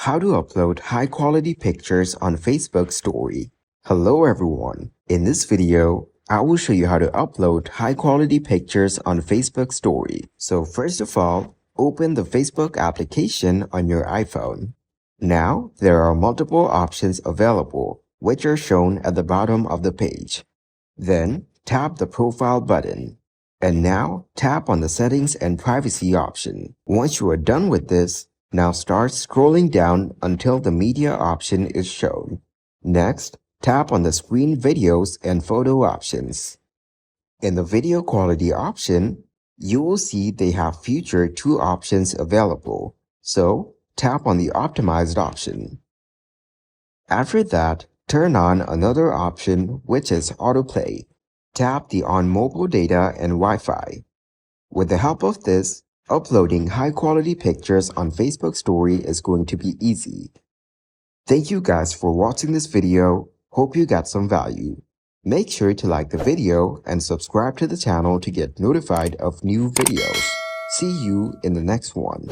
How to upload high-quality pictures on Facebook Story. Hello everyone. In this video, I will show you how to upload high-quality pictures on Facebook Story. So first of all, open the Facebook application on your iPhone. Now, there are multiple options available, which are shown at the bottom of the page. Then, tap the Profile button. And now, tap on the Settings and Privacy option. Once you are done with this, now start scrolling down until the Media option is shown. Next, tap on the Screen Videos and Photo options. In the Video Quality option, you will see they have featured two options available, so tap on the Optimized option. After that, turn on another option, which is Autoplay. Tap the On Mobile Data and Wi-Fi. With the help of this, uploading high-quality pictures on Facebook Story is going to be easy. Thank you guys for watching this video. Hope you got some value. Make sure to like the video and subscribe to the channel to get notified of new videos. See you in the next one.